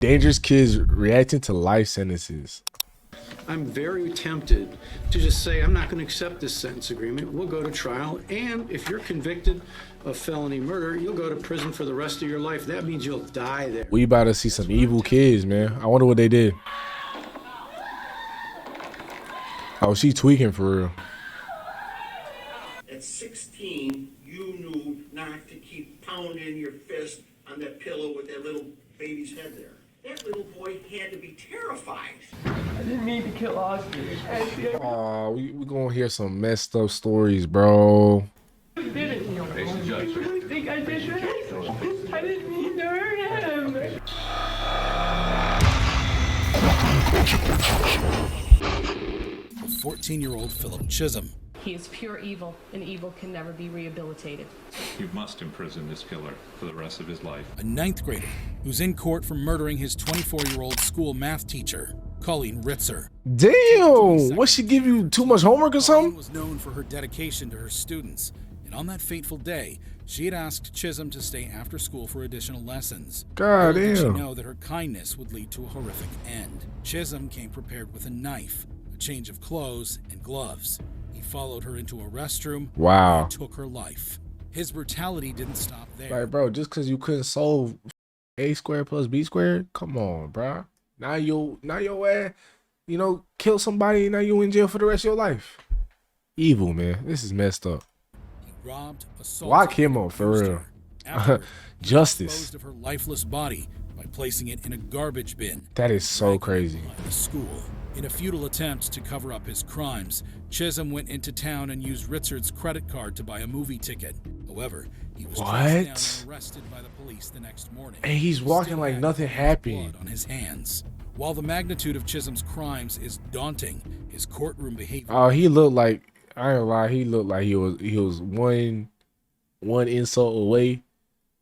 Dangerous kids reacting to life sentences. I'm very tempted to just say, I'm not going to accept this sentence agreement. We'll go to trial. And if you're convicted of felony murder, you'll go to prison for the rest of your life. That means you'll die there. We about to see some evil kids, man. I wonder what they did. Oh, she tweaking for real. At 16, you knew not to keep pounding your fist on that pillow with that little baby's head there. That little boy had to be terrified. I didn't mean to kill Oscar. Oh, we gonna hear some messed up stories, bro. I didn't. I think I did that. I didn't mean to hurt him. A 14-year-old Philip Chism. He is pure evil, and evil can never be rehabilitated. You must imprison this killer for the rest of his life. A 9th grader who's in court for murdering his 24-year-old school math teacher, Colleen Ritzer. Damn, what, she give you too much homework or something? Colleen was known for her dedication to her students, and on that fateful day, she had asked Chism to stay after school for additional lessons. God Little did she damn. know that her kindness would lead to a horrific end. Chism came prepared with a knife, a change of clothes, and gloves. He followed her into a restroom and took her life. His brutality didn't stop there. Like, bro, just because you couldn't solve a squared plus b squared, come on, bro. Now your ass, you know, kill somebody, now you in jail for the rest of your life. Evil, man. This is messed up. He robbed, assaulted, Lock him up, and for abused real. her. Afterward, he Justice. disposed of her lifeless body by placing it in a garbage bin. That is so crazy. In a school. In a futile attempt to cover up his crimes, Chism went into town and used Ritzard's credit card to buy a movie ticket. However, he was tracked down and arrested by the police the next morning. And he's walking like nothing happened. Blood on his hands. While the magnitude of Chism's crimes is daunting, his courtroom behavior. Oh, he looked like, I ain't gonna lie, he looked like he was one insult away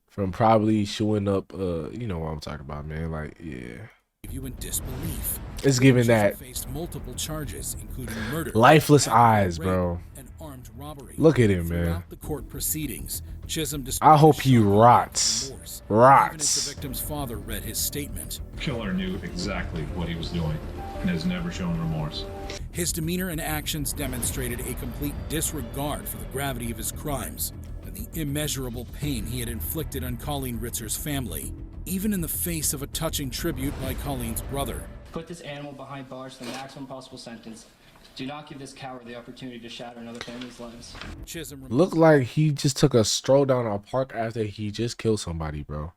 from probably showing up. You know what I'm talking about, man. Like, yeah. You in disbelief. It's given that faced multiple charges, including murder, lifeless eyes, bro. And armed robbery. Look at him, man. Throughout the court proceedings, Chism I hope he rots. Even as Rots. the victim's father read his statement. The killer knew exactly what he was doing and has never shown remorse. His demeanor and actions demonstrated a complete disregard for the gravity of his crimes and the immeasurable pain he had inflicted on Colleen Ritzer's family, even in the face of a touching tribute by Colleen's brother. Put this animal behind bars for the maximum possible sentence. Do not give this coward the opportunity to shatter another family's lives. Chism Looked like he just took a stroll down a park after he just killed somebody, bro.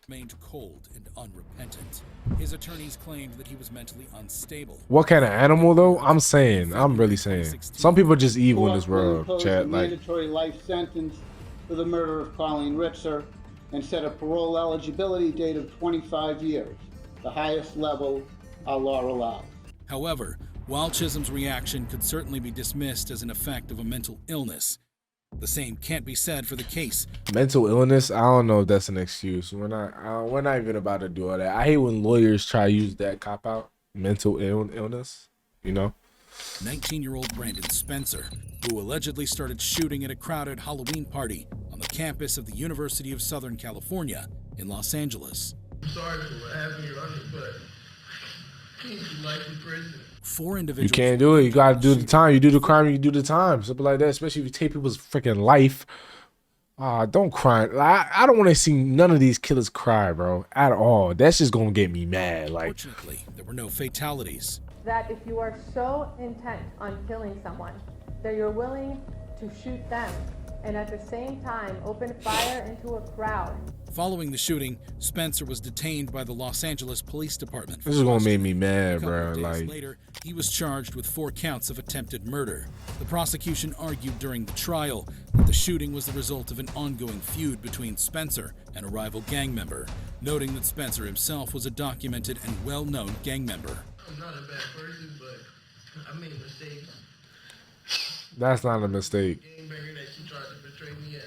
remained cold and unrepentant. His attorneys claimed that he was mentally unstable. What kind of animal though? I'm really saying. Some people are just evil in this world, Chad. Like, mandatory life sentence for the murder of Colleen Ritzer and set a parole eligibility date of 25 years, the highest level our law allows. However, while Chism's reaction could certainly be dismissed as an effect of a mental illness, the same can't be said for the case. mental illness, I don't know if that's an excuse. We're not even about to do all that. I hate when lawyers try to use that cop out. Mental illness, you know? 19-year-old Brandon Spencer, who allegedly started shooting at a crowded Halloween party on the campus of the University of Southern California in Los Angeles. I'm sorry for what happened to your uncle, but can't you life in prison? 4 individuals. You can't do it. You gotta do the time. You do the crime, you do the time. Something like that. Especially if you take people's freaking life. Don't cry. I don't want to see none of these killers cry, bro. At all. That's just gonna get me mad. Like, fortunately, there were no fatalities. That if you are so intent on killing someone that you're willing to shoot them and at the same time open fire into a crowd. Following the shooting, Spencer was detained by the Los Angeles Police Department. This is gonna make me mad, bro. Like, later, he was charged with 4 counts of attempted murder. The prosecution argued during the trial that the shooting was the result of an ongoing feud between Spencer and a rival gang member, noting that Spencer himself was a documented and well-known gang member. I'm not a bad person, but I made mistakes. that's not a mistake. Gangbanger that you tried to portray me as.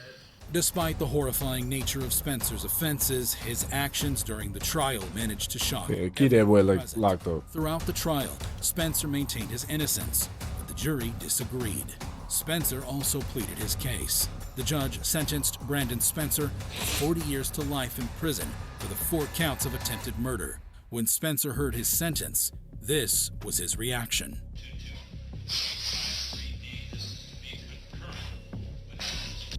Despite the horrifying nature of Spencer's offenses, his actions during the trial managed to shock. Yeah, keep that boy like locked up. Throughout the trial, Spencer maintained his innocence, but the jury disagreed. Spencer also pleaded his case. The judge sentenced Brandon Spencer to 40 years to life in prison for the 4 counts of attempted murder. When Spencer heard his sentence, this was his reaction.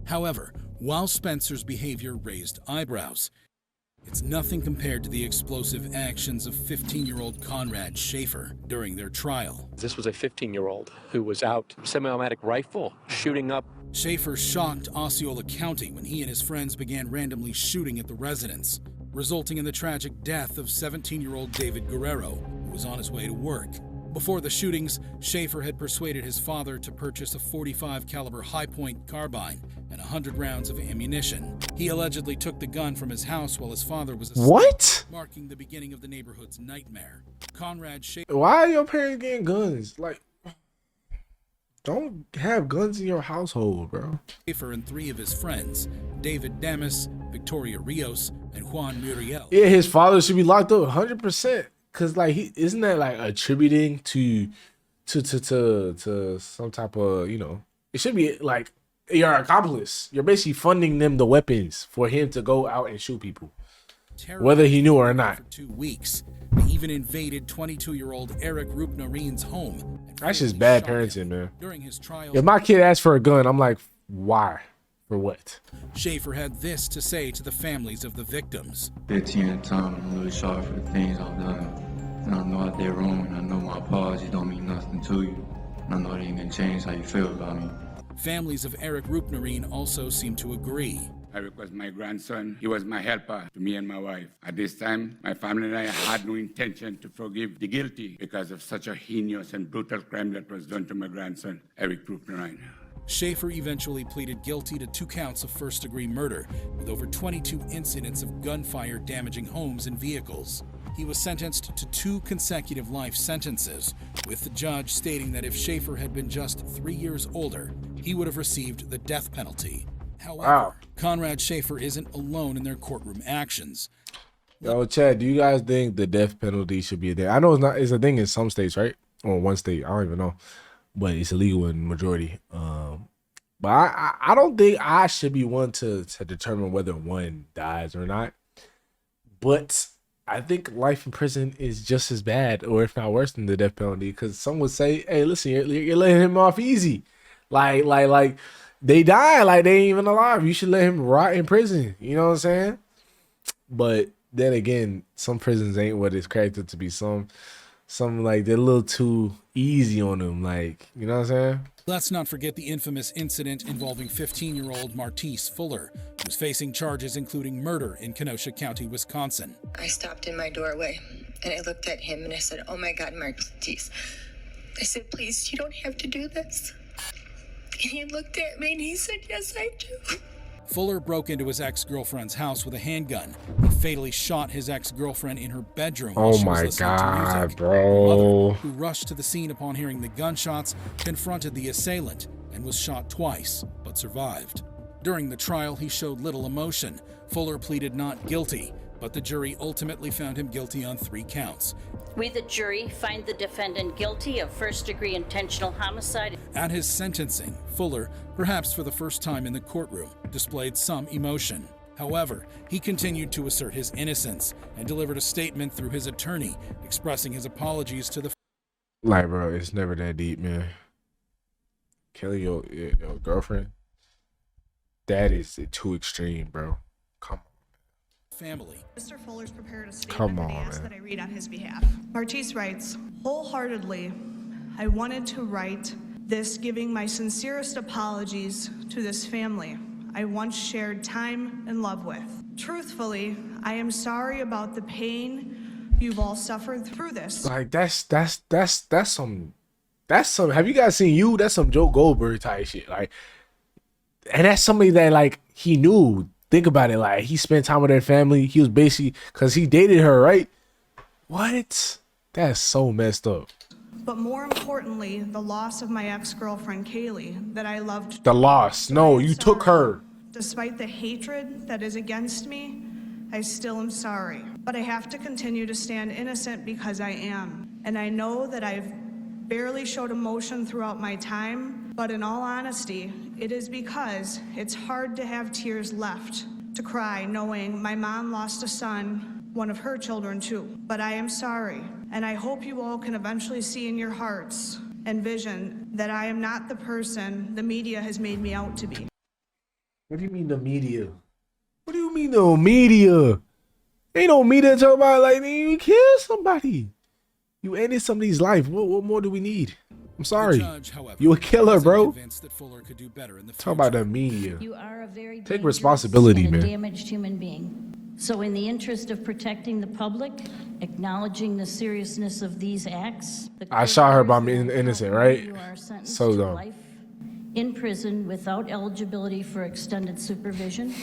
However, while Spencer's behavior raised eyebrows, it's nothing compared to the explosive actions of 15-year-old Conrad Schaefer during their trial. This was a 15-year-old who was out, semi-automatic rifle, shooting up. Schaefer shocked Osceola County when he and his friends began randomly shooting at the residence, resulting in the tragic death of 17-year-old David Guerrero, who was on his way to work. Before the shootings, Schaefer had persuaded his father to purchase a .45 caliber Hi-Point carbine and 100 rounds of ammunition. He allegedly took the gun from his house while his father was asleep, what? marking the beginning of the neighborhood's nightmare. Conrad Schaefer. Why are your parents getting guns? Like, don't have guns in your household, bro. Schaefer and 3 of his friends, David Damas, Victoria Rios, and Juan Muriel. Yeah, his father should be locked up 100%. Cause like isn't that like attributing to some type of, you know, it should be like your accomplice. You're basically funding them the weapons for him to go out and shoot people, whether he knew or not. For 2 weeks, they even invaded 22-year-old Eric Rupnarin's home. That's just bad parenting, man. During his trial, if my kid asked for a gun, I'm like, why? For what? Schaefer had this to say to the families of the victims. 15 at a time, I'm really sorry for the things I've done. And I know I did wrong, and I know my apologies don't mean nothing to you. And I know it ain't gonna change how you feel about me. Families of Eric Rupnarin also seem to agree. Eric was my grandson. He was my helper to me and my wife. At this time, my family and I had no intention to forgive the guilty because of such a heinous and brutal crime that was done to my grandson, Eric Rupnarin. Schaefer eventually pleaded guilty to 2 counts of first-degree murder, with over 22 incidents of gunfire damaging homes and vehicles. He was sentenced to 2 consecutive life sentences, with the judge stating that if Schaefer had been just 3 years older, he would have received the death penalty. However, Conrad Schaefer isn't alone in their courtroom actions. Yo, Chad, do you guys think the death penalty should be there? I know it's not. It's a thing in some states, right? Or one state, I don't even know, but it's illegal in majority. But I don't think I should be one to determine whether one dies or not. But I think life in prison is just as bad, or if not worse, than the death penalty. Because some would say, "Hey, listen, you're letting him off easy. Like they die, like they ain't even alive. You should let him rot in prison." You know what I'm saying? But then again, some prisons ain't what it's cracked to be. Some like they're a little too easy on them. Like, you know what I'm saying? Let's not forget the infamous incident involving 15-year-old Martis Fuller, who's facing charges including murder in Kenosha County, Wisconsin. I stopped in my doorway and I looked at him and I said, "Oh my God, Martis." I said, "Please, you don't have to do this." And he looked at me and he said, "Yes, I do." Fuller broke into his ex-girlfriend's house with a handgun and fatally shot his ex-girlfriend in her bedroom. Oh my God, bro. Mother, who rushed to the scene upon hearing the gunshots, confronted the assailant and was shot twice, but survived. During the trial, he showed little emotion. Fuller pleaded not guilty, but the jury ultimately found him guilty on 3 counts. We, the jury, find the defendant guilty of first-degree intentional homicide. At his sentencing, Fuller, perhaps for the first time in the courtroom, displayed some emotion. However, he continued to assert his innocence and delivered a statement through his attorney expressing his apologies to the... Like, bro, it's never that deep, man. Killing your girlfriend, that is too extreme, bro. Come on. Family. Mr. Fuller's prepared a statement that he asked that I read on his behalf. Martis writes, "Wholeheartedly, I wanted to write this giving my sincerest apologies to this family I once shared time and love with. Truthfully, I am sorry about the pain you've all suffered through this." Like that's some have you guys seen You? That's some Joe Goldberg type shit. Like, and that's somebody that like he knew. Think about it, like he spent time with their family. He was basically, because he dated her, right? What? That's so messed up. But more importantly, the loss of my ex-girlfriend Kaylee that I loved. The loss. No, you took her. Despite the hatred that is against me, I still am sorry. But I have to continue to stand innocent because I am. And I know that I've barely showed emotion throughout my time, but But in all honesty, it is because it's hard to have tears left to cry knowing my mom lost a son, one of her children too. But I am sorry, and I hope you all can eventually see in your hearts and vision that I am not the person the media has made me out to be. What do you mean the media? What do you mean the media? Ain't no media talking about like you kill somebody. You ended somebody's life. What more do we need? I'm sorry. Judge, however, You a killer, bro. that Fuller could do better in the Talk about the media. You are a very Take dangerous responsibility, and a man. damaged human being. So in the interest of protecting the public, acknowledging the seriousness of these acts, I shot her by being innocent, right? you are sentenced So to dumb. life in prison without eligibility for extended supervision.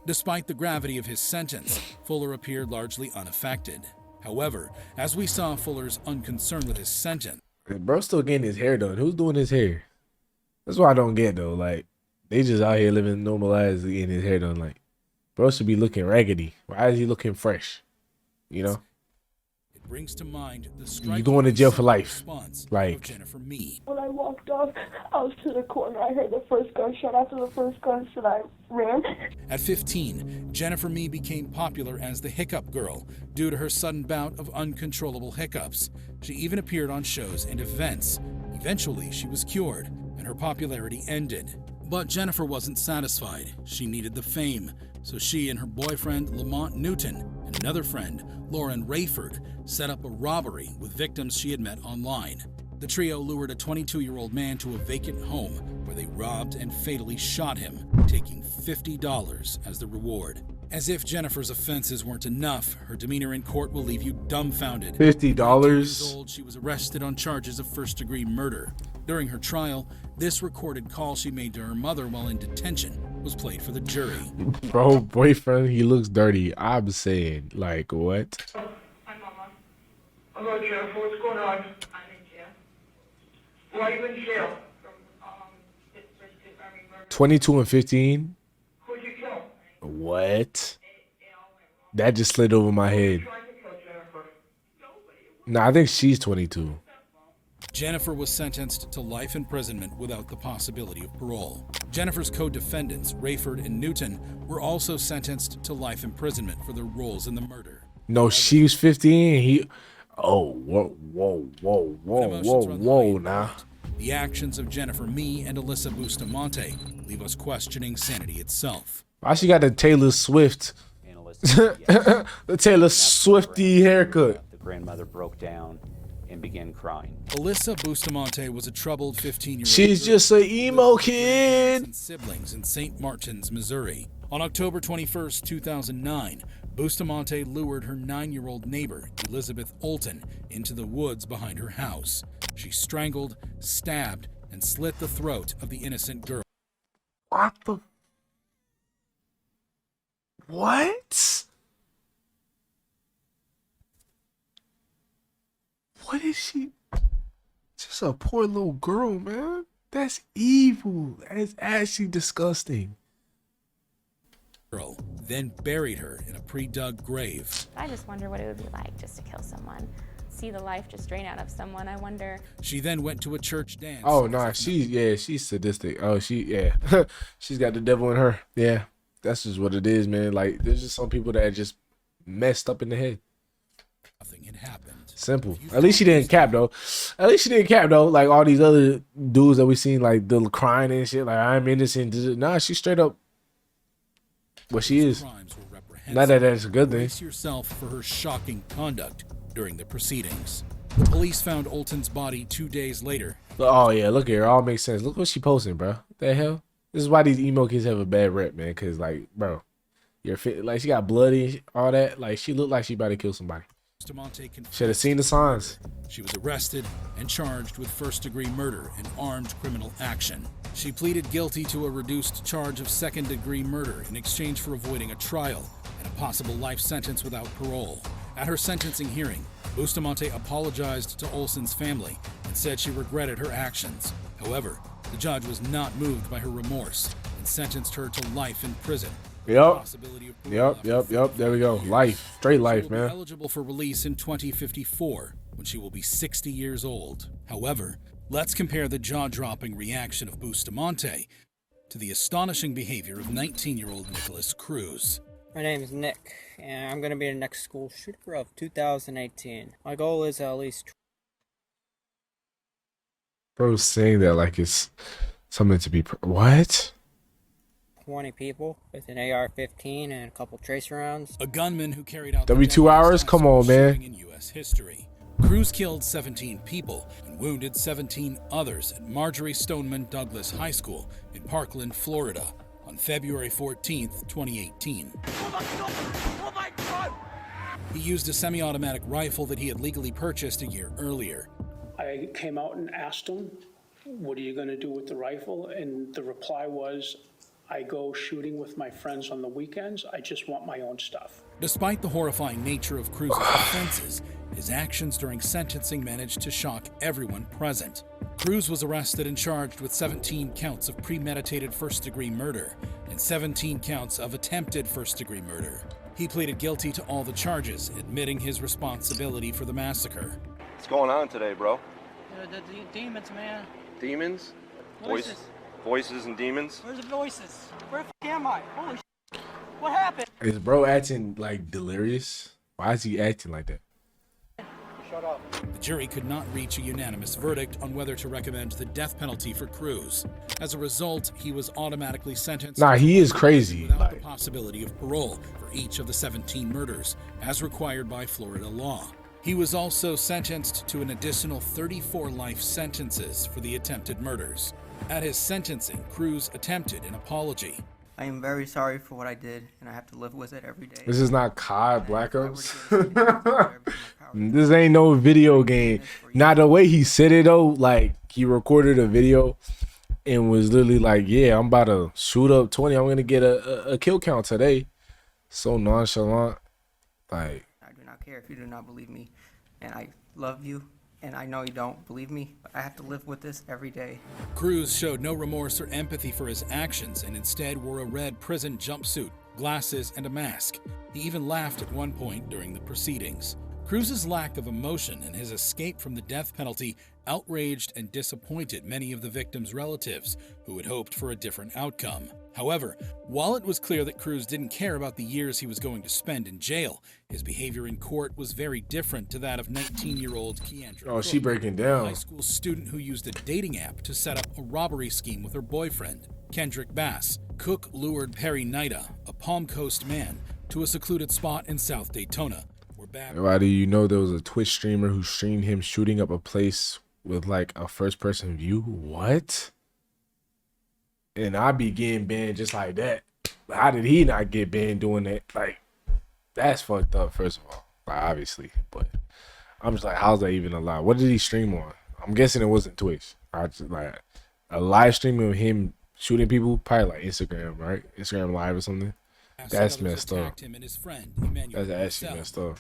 Despite the gravity of his sentence, Fuller appeared largely unaffected. However, as we saw Fuller's unconcern with his sentence, Bro still getting his hair done. Who's doing his hair? That's what I don't get though. Like, they just out here living normal lives getting his hair done. Like, bro should be looking raggedy. Why is he looking fresh? You know? it brings to mind the You striking going to jail for life. response Like, of Jennifer Mee. When I walked off, I was to the corner. I heard the first gunshot. After the first gunshot, I ran. At 15, Jennifer Mee became popular as the hiccup girl due to her sudden bout of uncontrollable hiccups. She even appeared on shows and events. Eventually, she was cured, and her popularity ended. But Jennifer wasn't satisfied. She needed the fame, so she and her boyfriend, Lamont Newton, and another friend, Lauren Rayford, set up a robbery with victims she had met online. The trio lured a 22-year-old man to a vacant home where they robbed and fatally shot him, taking $50 as the reward. As if Jennifer's offenses weren't enough, her demeanor in court will leave you dumbfounded. $50. She was arrested on charges of first-degree murder. During her trial, this recorded call she made to her mother while in detention was played for the jury. Bro, boyfriend, he looks dirty. I'm saying, like, what? Hi, Mama. Hello, Jennifer. What's going on? I'm in jail. Why are you in jail? From, murder. 22 and 15? Who'd you kill? What? That just slid over my head. Nah, I think she's 22. Jennifer was sentenced to life imprisonment without the possibility of parole. Jennifer's co-defendants, Rayford and Newton, were also sentenced to life imprisonment for their roles in the murder. No, she was 15. He. Oh, whoa, now. The actions of Jennifer Mee and Alyssa Bustamante leave us questioning sanity itself. Why she got the Taylor Swift? The Taylor Swifty haircut. The grandmother broke down and began crying. Alyssa Bustamante was a troubled 15-year-old. She's just an emo kid. And siblings in St. Martins, Missouri. On October 21st, 2009, Bustamante lured her 9-year-old neighbor, Elizabeth Olton, into the woods behind her house. She strangled, stabbed, and slit the throat of the innocent girl. What the? What? What is she? Just a poor little girl, man. That's evil. That's actually disgusting. Then buried her in a pre-dug grave. I just wonder what it would be like just to kill someone. See the life just drain out of someone. I wonder. She then went to a church dance. Oh, no, she's sadistic. Oh, she's got the devil in her. Yeah, that's just what it is, man. Like, there's just some people that are just messed up in the head. Nothing had happened. Simple. At least she didn't cap though. Like all these other dudes that we seen, like the crying and shit. Like, I'm innocent. Nah, she straight up. What she is. Not that that's a good thing. Brace yourself for her shocking conduct during the proceedings. The police found Olton's body 2 days later. Oh yeah, look at her. All makes sense. Look what she posting, bro. What the hell? This is why these emo kids have a bad rep, man. Cause like, bro, you're fit. Like she got bloody, all that. Like she looked like she about to kill somebody. Should have seen the signs. She was arrested and charged with first-degree murder and armed criminal action. She pleaded guilty to a reduced charge of second-degree murder in exchange for avoiding a trial and a possible life sentence without parole. At her sentencing hearing, Bustamante apologized to Olson's family and said she regretted her actions. However, the judge was not moved by her remorse and sentenced her to life in prison. Yep. There we go. Life. Straight life, man. Eligible for release in 2054 when she will be 60 years old. However, Let's compare the jaw-dropping reaction of Bustamante to the astonishing behavior of 19-year-old Nicholas Cruz. My name is Nick, and I'm going to be the next school shooter of 2018. My goal is at least... Bro, saying that like it's something to be... What? 20 people with an AR-15 and a couple tracer rounds. A gunman who carried out every 2 hours? Come on, man. in U.S. history. Cruz killed 17 people and wounded 17 others at Marjorie Stoneman Douglas High School in Parkland, Florida on February 14th, 2018. Oh my God! He used a semi-automatic rifle that he had legally purchased a year earlier. I came out and asked him, what are you going to do with the rifle? And the reply was, I go shooting with my friends on the weekends. I just want my own stuff. Despite the horrifying nature of Cruz's offenses, his actions during sentencing managed to shock everyone present. Cruz was arrested and charged with 17 counts of premeditated first-degree murder and 17 counts of attempted first-degree murder. He pleaded guilty to all the charges, admitting his responsibility for the massacre. What's going on today, bro? The demons, man. Demons? Voices. Voices and demons? Where's the voices? Where the f*** am I? Holy shit. What happened? Is bro acting like delirious? Why is he acting like that? Shut up. The jury could not reach a unanimous verdict on whether to recommend the death penalty for Cruz. As a result, he was automatically sentenced. Nah, he is crazy. Without the possibility of parole for each of the 17 murders, as required by Florida law. He was also sentenced to an additional 34 life sentences for the attempted murders. At his sentencing, Cruz attempted an apology. I am very sorry for what I did, and I have to live with it every day. This is not COD Black Ops. This ain't no video game. Not the way he said it though. Like he recorded a video and was literally like, "Yeah, I'm about to shoot up 20. I'm gonna get a kill count today." So nonchalant. Like I do not care if you do not believe me, and I love you. And I know you don't believe me, but I have to live with this every day. Cruz showed no remorse or empathy for his actions and instead wore a red prison jumpsuit, glasses, and a mask. He even laughed at one point during the proceedings. Cruz's lack of emotion and his escape from the death penalty outraged and disappointed many of the victims' relatives who had hoped for a different outcome. However, while it was clear that Cruz didn't care about the years he was going to spend in jail, his behavior in court was very different to that of 19-year-old Keandra. Oh, she breaking down. A high school student who used a dating app to set up a robbery scheme with her boyfriend, Kendrick Bass. Cook lured Perry Nida, a Palm Coast man, to a secluded spot in South Daytona. Why do you know there was a Twitch streamer who streamed him shooting up a place with like a first-person view? What? And I be getting banned just like that. How did he not get banned doing that? Like, that's fucked up, first of all. Like, obviously. But I'm just like, how's that even allowed? What did he stream on? I'm guessing it wasn't Twitch. I just like a live stream of him shooting people, probably like Instagram, right? Instagram Live or something. That's messed up. That's actually messed up.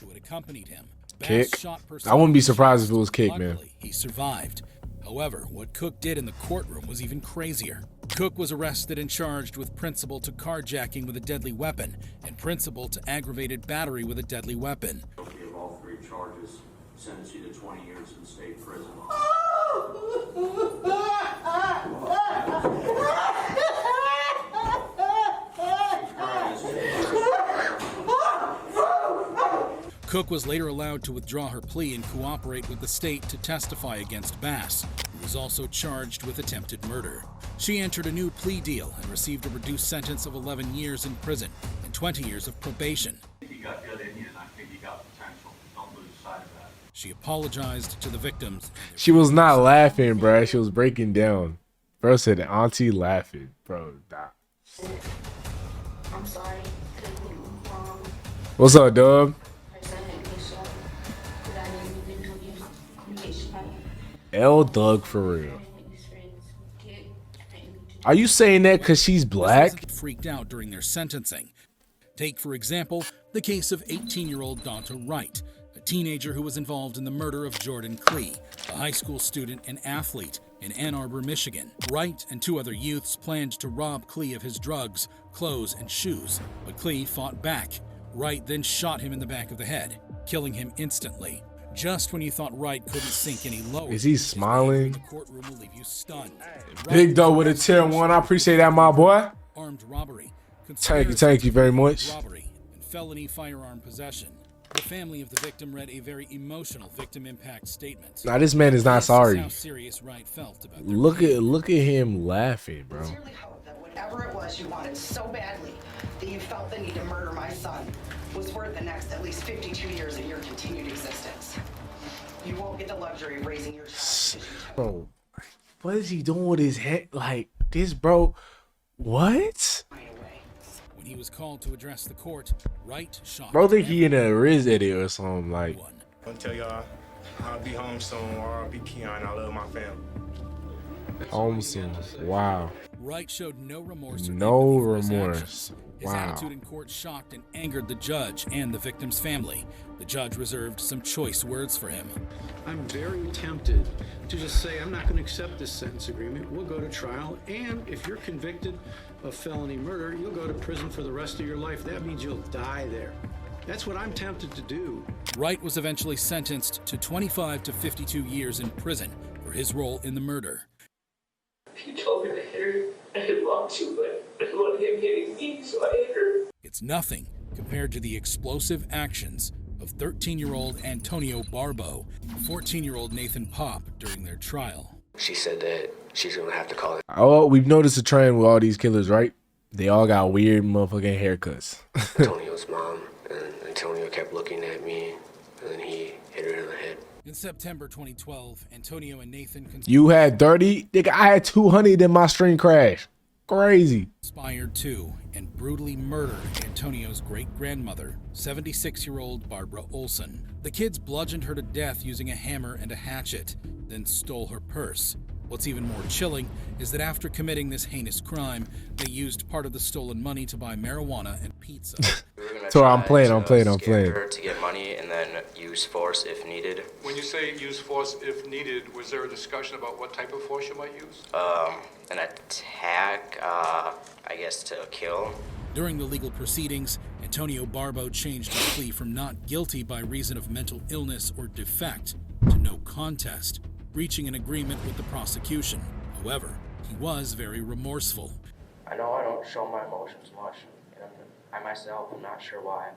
Kick? I wouldn't be surprised if it was Kick, man. He survived. However, what Cook did in the courtroom was even crazier. Cook was arrested and charged with principal to carjacking with a deadly weapon and principal to aggravated battery with a deadly weapon. Guilty of all three charges, sentence you to 20 years in state prison. Cook was later allowed to withdraw her plea and cooperate with the state to testify against Bass, who was also charged with attempted murder. She entered a new plea deal and received a reduced sentence of 11 years in prison and 20 years of probation. I think you got good in you, and I think you got potential. Don't lose sight of that. She apologized to the victims. She was not laughing, bro. She was breaking down. Bro said, "Auntie laughing." Bro, nah. I'm sorry. What's up, Dub? L Thug for real. Are you saying that because she's black? Freaked out during their sentencing. Take, for example, the case of 18-year-old Donta Wright, a teenager who was involved in the murder of Jordan Clee, a high school student and athlete in Ann Arbor, Michigan. Wright and two other youths planned to rob Clee of his drugs, clothes, and shoes, but Clee fought back. Wright then shot him in the back of the head, killing him instantly. Just when you thought Wright couldn't sink any lower, Is he smiling? the courtroom will leave you stunned. Big Doe with a tier 1. I appreciate that, my boy. Armed robbery, Thank you very much. robbery, and felony firearm possession. The family of the victim read a very emotional victim impact statement. Now this man is not This is sorry. how serious Wright felt about their Look at him laughing, bro. Sincerely hope that whatever it was you wanted so badly that you felt the need to murder my son was worth the next at least 52 years of your continued existence. You won't get the luxury of raising your child. Bro, what is he doing with his head? Like this, bro. What? When he was called to address the court, Wright shot. Bro, think he in a Riz edit or something like. I'll tell y'all, I'll be home soon, or I'll be Keon. I love my family. Home soon. Wow. Wright showed no remorse. Or No empathy for his remorse. actions. His Wow. attitude in court shocked and angered the judge and the victim's family. The judge reserved some choice words for him. I'm very tempted to just say, I'm not going to accept this sentence agreement. We'll go to trial. And if you're convicted of felony murder, you'll go to prison for the rest of your life. That means you'll die there. That's what I'm tempted to do. Wright was eventually sentenced to 25 to 52 years in prison for his role in the murder. He told me to hit her. I didn't want to, but I didn't want him hitting me, so I hit her. It's nothing compared to the explosive actions of 13-year-old Antonio Barbo and 14-year-old Nathan Pop during their trial. She said that she's gonna have to call it. Oh, we've noticed a trend with all these killers, right? They all got weird motherfucking haircuts. Antonio's mom, and Antonio kept looking at me, and then he hit her in the head. In September 2012, Antonio and Nathan You had 30? Nigga, I had 200 in my stream crash. Crazy. conspired to and brutally murdered Antonio's great-grandmother, 76-year-old Barbara Olson. The kids bludgeoned her to death using a hammer and a hatchet, then stole her purse. What's even more chilling is that after committing this heinous crime, they used part of the stolen money to buy marijuana and pizza. So I'm playing. Her to get money and then use force if needed. When you say use force if needed, was there a discussion about what type of force you might use? An attack, I guess to kill. During the legal proceedings, Antonio Barbo changed his plea from not guilty by reason of mental illness or defect to no contest, reaching an agreement with the prosecution. However, he was very remorseful. I know I don't show my emotions much, and I myself am not sure why.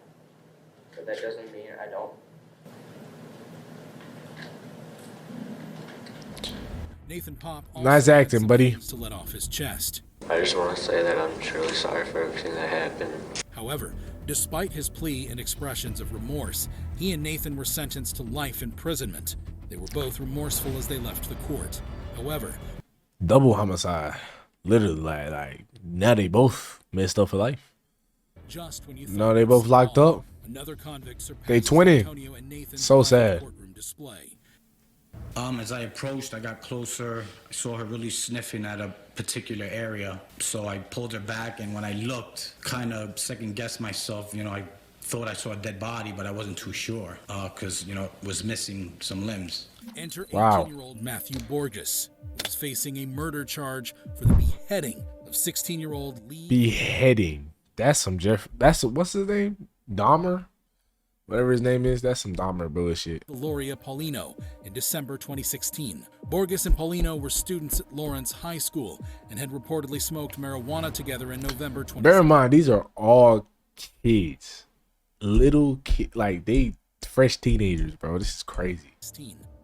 But that doesn't mean I don't. Nathan Pop Nice also had acting, some buddy. things to let off his chest. I just want to say that I'm truly sorry for everything that happened. However, despite his plea and expressions of remorse, he and Nathan were sentenced to life imprisonment. They were both remorseful as they left the court. However, Double homicide. Literally, like now they both messed up for life. just when you No, they both locked up. another convict surpassed They 20. Antonio and Nathan's So live sad. courtroom display. As I approached, I got closer. I saw her really sniffing at a particular area. So I pulled her back, and when I looked, kind of second-guessed myself. I thought I saw a dead body, but I wasn't too sure because, it was missing some limbs. Enter Wow. 18-year-old Matthew Borges, who is facing a murder charge for the beheading of 16-year-old Lee. Beheading. That's some what's his name? Dahmer? Whatever his name is, that's some Dahmer bullshit. Gloria Paulino in December 2016. Borges and Paulino were students at Lawrence High School and had reportedly smoked marijuana together in November 2016. Bear in mind, these are all kids. Little kid, like they fresh teenagers, bro. This is crazy.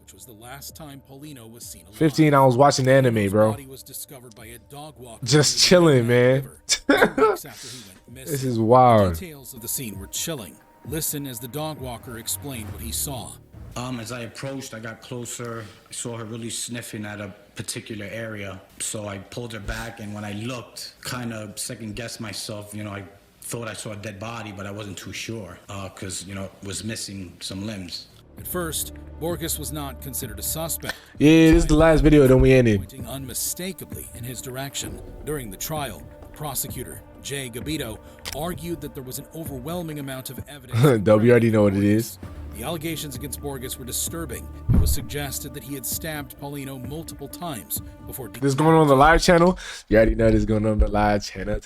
Which was the last time Paulino was seen alive. 15, I was watching the anime, His bro. body was discovered by a dog walker Just near the chilling, man. River 2 weeks after he went missing. This is wild. The details of the scene were chilling. Listen as the dog walker explained what he saw. As I approached, I got closer. I saw her really sniffing at a particular area. So I pulled her back, and when I looked, kind of second-guessed myself. I thought I saw a dead body, but I wasn't too sure because, it was missing some limbs. At first, Borges was not considered a suspect. Yeah, this is the last video, then we ended. Pointing unmistakably in his direction. During the trial, prosecutor Jay Gabito argued that there was an overwhelming amount of evidence. W already know what it is. The allegations against Borges were disturbing. It was suggested that he had stabbed Paulino multiple times before. This is going on the live channel. You already know this is going on the live channel.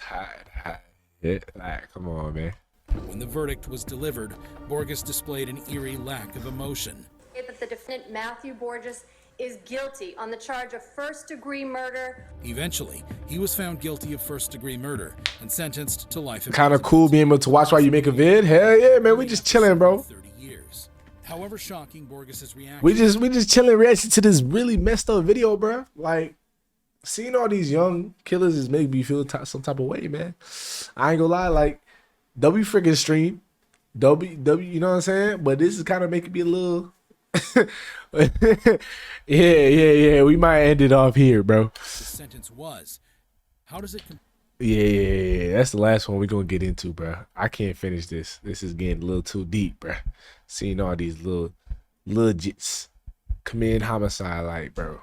Yeah, like, come on, man. When the verdict was delivered, Borges displayed an eerie lack of emotion. That the defendant, Matthew Borges, is guilty on the charge of first-degree murder. Eventually, he was found guilty of first-degree murder and sentenced to life Kind of imprisonment. cool being able to watch while you make a vid. Hell yeah, man. We just chilling, bro. 30 years. However shocking Borges' reaction. We just chilling, reacting to this really messed up video, bro. Like, seeing all these young killers is making me feel some type of way, man. I ain't gonna lie, like, W freaking stream, W, you know what I'm saying? But this is kind of making me a little. yeah. We might end it off here, bro. The sentence was. How does it? Yeah. That's the last one we're gonna get into, bro. I can't finish this. This is getting a little too deep, bro. Seeing all these little legits commit homicide, like, bro.